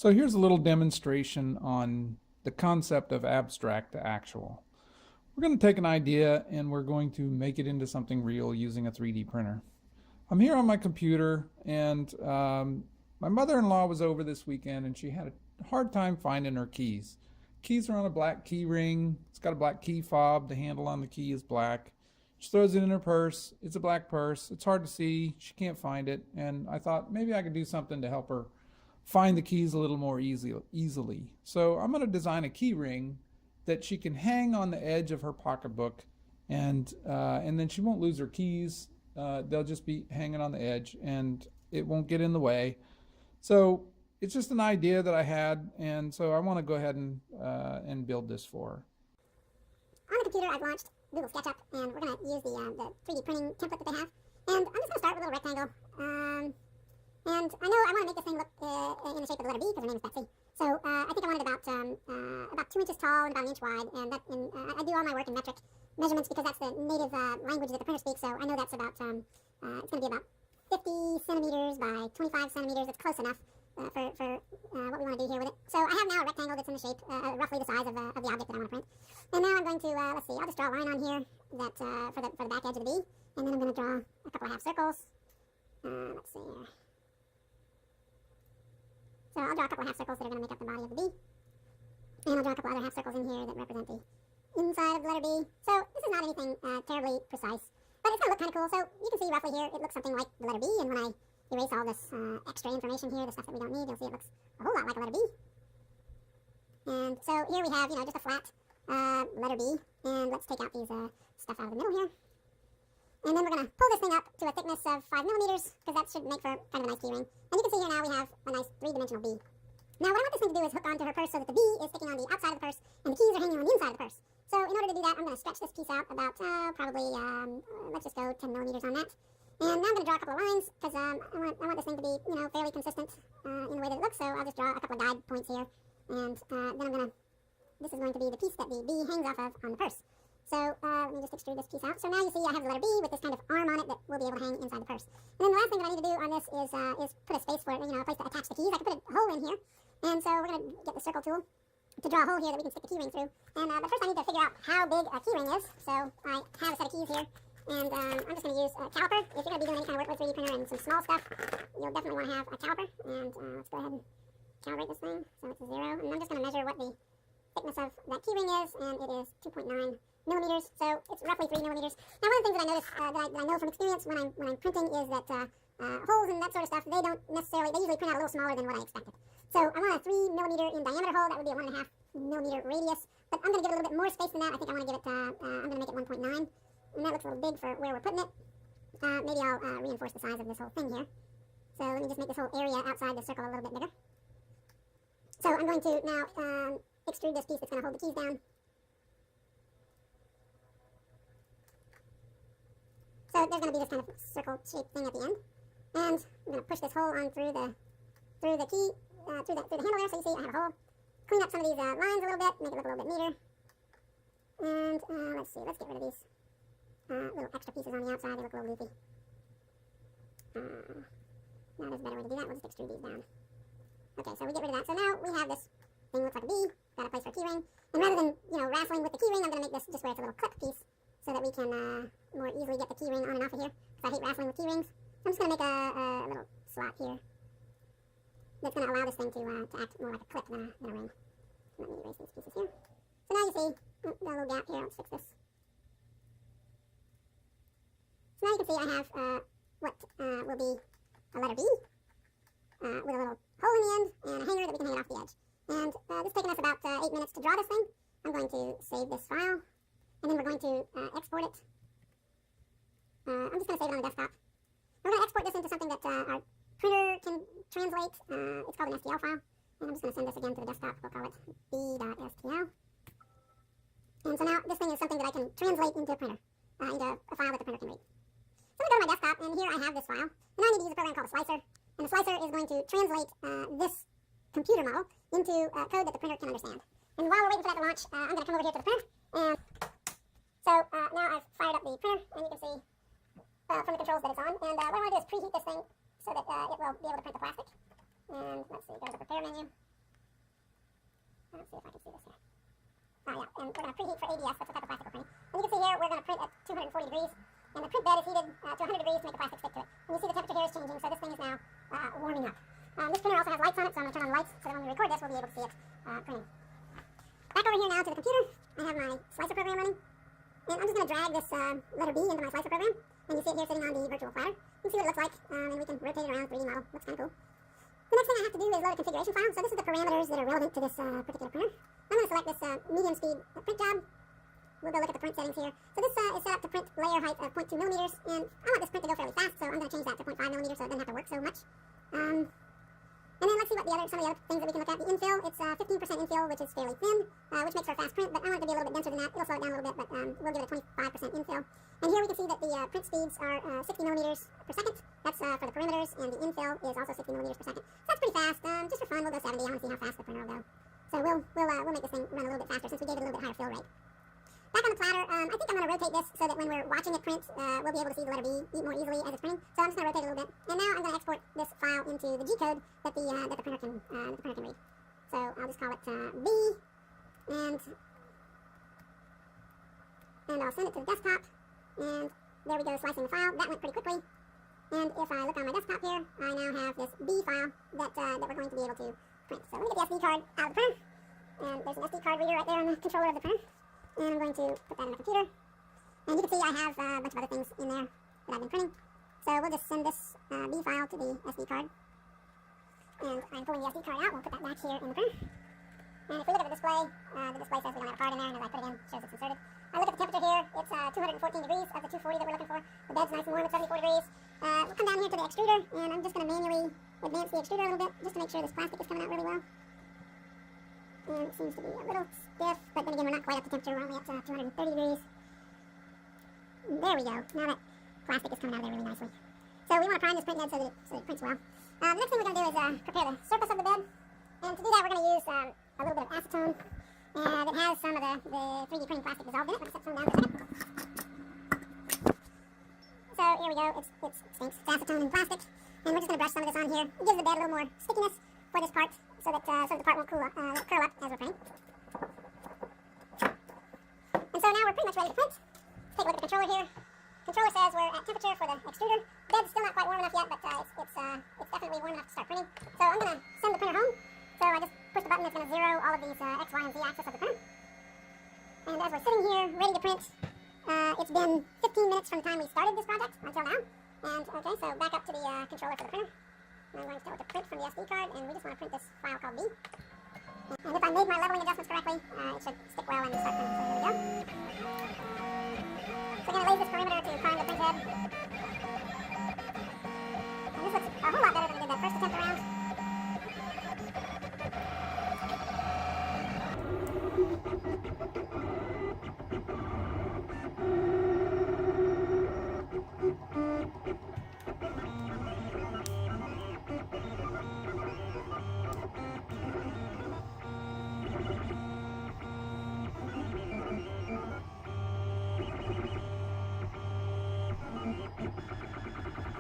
So here's a little demonstration on the concept of abstract to actual. We're going to take an idea and we're going to make it into something real using a 3D printer. I'm here on my computer, and my mother-in-law was over this weekend and she had a hard time finding her keys. Keys are on a black key ring. It's got a black key fob. The handle on the key is black. She throws it in her purse. It's a black purse. It's hard to see. She can't find it. And I thought maybe I could do something to help her find the keys a little more easily. So I'm going to design a key ring that she can hang on the edge of her pocketbook, and then she won't lose her keys. They'll just be hanging on the edge and it won't get in the way. So it's just an idea that I had, and so I want to go ahead and build this for her. On the computer, I've launched Google SketchUp, and we're going to use the 3D printing template that they have. And I'm just going to start with a little rectangle. And I know I want to make this thing look in the shape of the letter B because her name is Betsy. So I think I want it about 2 inches tall and about an inch wide. And I do all my work in metric measurements because that's the native language that the printer speaks. So I know that's about, it's going to be about 50 centimeters by 25 centimeters. It's close enough for what we want to do here with it. So I have now a rectangle that's in the shape, roughly the size of the object that I want to print. And now I'm going to, let's see, I'll just draw a line on here that for the back edge of the B. And then I'm going to draw a couple of half circles. Let's see here. So I'll draw a couple of half circles that are going to make up the body of the B. And I'll draw a couple other half circles in here that represent the inside of the letter B. So this is not anything terribly precise, but it's going to look kind of cool. So you can see roughly here, it looks something like the letter B. And when I erase all this extra information here, the stuff that we don't need, you'll see it looks a whole lot like a letter B. And so here we have, just a flat letter B. And let's take out these stuff out of the middle here. And then we're going to pull this thing up to a thickness of 5 millimeters, because that should make for kind of a nice key ring. And you can see here now we have a nice 3-dimensional B. Now what I want this thing to do is hook onto her purse so that the B is sticking on the outside of the purse, and the keys are hanging on the inside of the purse. So in order to do that, I'm going to stretch this piece out about probably, let's just go 10 millimeters on that. And now I'm going to draw a couple of lines, because I want this thing to be, fairly consistent in the way that it looks. So I'll just draw a couple of guide points here. And then this is going to be the piece that the B hangs off of on the purse. So let me just extrude this piece out. So now you see I have the letter B with this kind of arm on it that will be able to hang inside the purse. And then the last thing that I need to do on this is put a space for it, a place to attach the keys. I can put a hole in here. And so we're going to get the circle tool to draw a hole here that we can stick the key ring through. And but first I need to figure out how big a key ring is. So I have a set of keys here. And I'm just going to use a caliper. If you're going to be doing any kind of work with 3D printer and some small stuff, you'll definitely want to have a caliper. And let's go ahead and calibrate this thing. So it's a 0. And I'm just going to measure what the thickness of that key ring is. And it is 2.9 millimeters, so it's roughly 3 millimeters. Now, one of the things that I notice, that I know from experience when I'm printing is that holes and that sort of stuff, they usually print out a little smaller than what I expected. So I want a 3 millimeter in diameter hole. That would be a 1.5 millimeter radius, but I'm going to give it a little bit more space than that. I think I want to give it, I'm going to make it 1.9, and that looks a little big for where we're putting it. Maybe I'll reinforce the size of this whole thing here. So let me just make this whole area outside the circle a little bit bigger. So I'm going to now extrude this piece that's going to hold the keys down. So there's going to be this kind of circle-shaped thing at the end, and I'm going to push this hole on through the key, through the handle there. So you see I have a hole. Clean up some of these lines a little bit, make it look a little bit neater. And let's see, let's get rid of these little extra pieces on the outside. They look a little goofy. Now there's a better way to do that. We'll just extrude these down. Okay, so we get rid of that. So now we have this thing looks like a B. Got a place for a key ring. And rather than wrestling with the key ring, I'm going to make this just where it's a little clip piece, so that we can more easily get the key ring on and off of here, because I hate wrestling with key rings. I'm just going to make a little slot here that's going to allow this thing to act more like a clip than a ring. Let me erase these pieces here. So now you see, got a little gap here. Let's fix this. So now you can see I have what will be a letter B with a little hole in the end and a hanger that we can hang it off the edge. And this is taking us about 8 minutes to draw this thing. I'm going to save this file. And then we're going to export it. I'm just going to save it on the desktop. We're going to export this into something that our printer can translate. It's called an STL file. And I'm just going to send this again to the desktop. We'll call it b.stl. And so now this thing is something that I can translate into a printer, into a file that the printer can read. So I'm going to go to my desktop, and here I have this file. And now I need to use a program called a slicer. And the slicer is going to translate this computer model into code that the printer can understand. And while we're waiting for that to launch, I'm going to come over here to the printer. And so now I've fired up the printer, and you can see from the controls that it's on. And what I want to do is preheat this thing so that it will be able to print the plastic. And let's see, go to the prepare menu. preheat for ABS, that's the type of plastic we're printing. And you can see here we're going to print at 240 degrees, and the print bed is heated to 100 degrees to make the plastic stick to it. And you see the temperature here is changing, so this thing is now warming up. This printer also has lights on it, so I'm going to turn on the lights so that when we record this, we'll be able to see it printing. Back over here now to the computer, I have my slicer program running, and I'm just going to drag this letter B into my slicer program, and you see it here sitting on the virtual platter. You can see what it looks like, and we can rotate it around 3D model. Looks kind of cool. The next thing I have to do is load a configuration file. So this is the parameters that are relevant to this particular printer. I'm going to select this medium speed print job. We'll go look at the print settings here. So this is set up to print layer height of 0.2 millimeters, and I want this print to go fairly fast, so I'm going to change that to 0.5 millimeters so it doesn't have to work so much. And then let's see what some of the other things that we can look at. The infill, it's 15% infill, which is fairly thin, which makes for a fast print, but I want it to be a little bit denser than that. It'll slow it down a little bit, but we'll give it a 25% infill. And here we can see that the print speeds are 60 millimeters per second. That's for the perimeters, and the infill is also 60 millimeters per second. So that's pretty fast. Just for fun, we'll go 70. I want to see how fast the printer will go. So we'll make this thing run a little bit faster since we gave it a little bit higher fill rate. Back on the platter, I think I'm going to rotate this so that when we're watching it print, we'll be able to see the letter B more easily as it's printing. So I'm just going to rotate it a little bit. And now I'm going to export this file into the G code that the printer can read. So I'll just call it B, and I'll send it to the desktop. And there we go, slicing the file. That went pretty quickly. And if I look on my desktop here, I now have this B file that we're going to be able to print. So let me get the SD card out of the printer. And there's an SD card reader right there on the controller of the printer. And I'm going to put that in my computer. And you can see I have a bunch of other things in there that I've been printing. So we'll just send this B file to the SD card. And I'm pulling the SD card out. We'll put that back here in the printer. And if we look at the display says we don't have a card in there, and as I put it in, it shows it's inserted. I look at the temperature here. It's 214 degrees of the 240 that we're looking for. The bed's nice and warm at 74 degrees. We'll come down here to the extruder, and I'm just going to manually advance the extruder a little bit just to make sure this plastic is coming out really well. And it seems to be a little stiff, but then again, we're not quite up to temperature. We're only up to 230 degrees. There we go. Now that plastic is coming out of there really nicely. So we want to prime this print bed so that it prints well. The next thing we're going to do is prepare the surface of the bed. And to do that, we're going to use a little bit of acetone that has some of the 3D printing plastic dissolved in it. Let me set some down for a second. So here we go. It stinks. It's acetone and plastic. And we're just going to brush some of this on here. It gives the bed a little more stickiness for this part, so that the part won't curl up as we're printing. And so now we're pretty much ready to print. Let's take a look at the controller here. Controller says we're at temperature for the extruder. Bed's still not quite warm enough yet, but it's definitely warm enough to start printing. So I'm going to send the printer home. So I just push the button that's going to zero all of these X, Y, and Z axis of the printer. And as we're sitting here ready to print, it's been 15 minutes from the time we started this project until now. And okay, so back up to the controller for the printer. I'm going to start with the print from the SD card, and we just want to print this file called B. And if I made my leveling adjustments correctly, it should stick well and start printing. So here we go. So I'm going to lay this perimeter to prime the print head. And this looks a whole lot better than we did that first attempt around.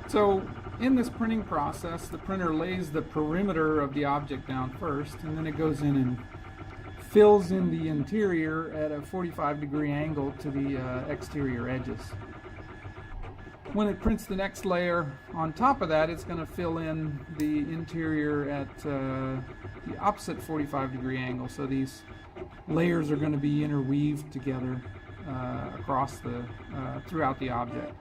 So in this printing process, the printer lays the perimeter of the object down first, and then it goes in and fills in the interior at a 45-degree angle to the exterior edges. When it prints the next layer on top of that, it's going to fill in the interior at the opposite 45-degree angle. So these layers are going to be interweaved together across throughout the object.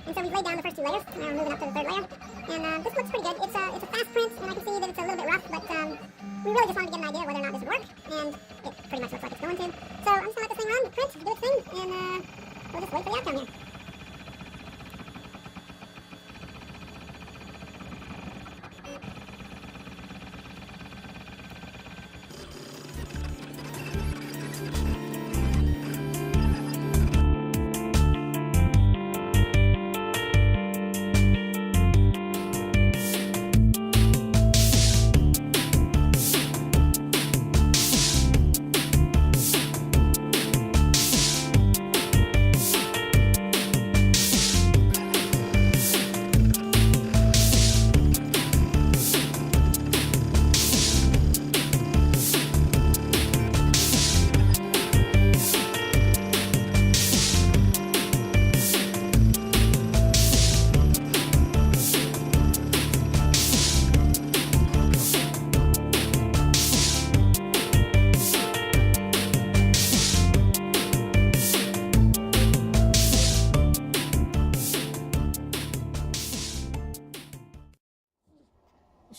And so we've laid down the first two layers, and now we're moving up to the third layer. And this looks pretty good. It's a fast print, and I can see that it's a little bit rough, but we really just wanted to get an idea whether or not this would work, and it pretty much looks like it's going to. So I'm just going to let this thing run, print, do its thing, and we'll just wait for the outcome here.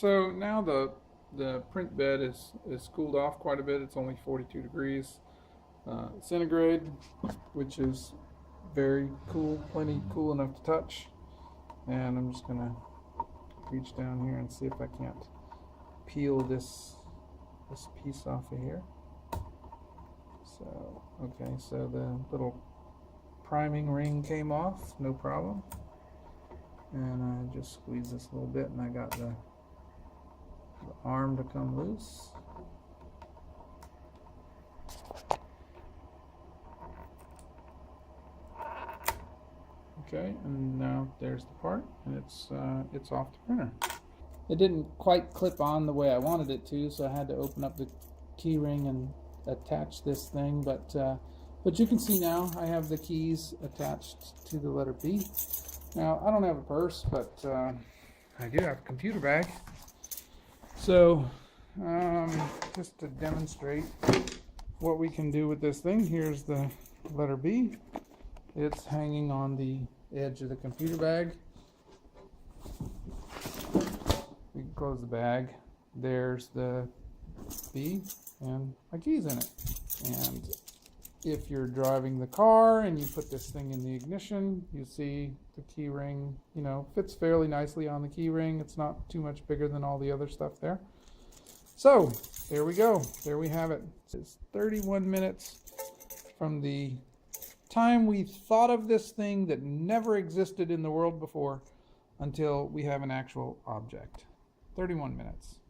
So now the print bed is cooled off quite a bit. It's only 42 degrees centigrade, which is very cool, plenty cool enough to touch. And I'm just gonna reach down here and see if I can't peel this piece off of here. So, okay, so the little priming ring came off, no problem. And I just squeeze this a little bit and I got the arm to come loose. Okay, and now there's the part, and it's off the printer. It didn't quite clip on the way I wanted it to, so I had to open up the key ring and attach this thing. But you can see now I have the keys attached to the letter B. Now I don't have a purse, but I do have a computer bag. So just to demonstrate what we can do with this thing, here's the letter B. It's hanging on the edge of the computer bag. We can close the bag. There's the B and my keys in it. And if you're driving the car and you put this thing in the ignition, you see the key ring, fits fairly nicely on the key ring. It's not too much bigger than all the other stuff there. So there we go. There we have it. It's 31 minutes from the time we thought of this thing that never existed in the world before until we have an actual object. 31 minutes.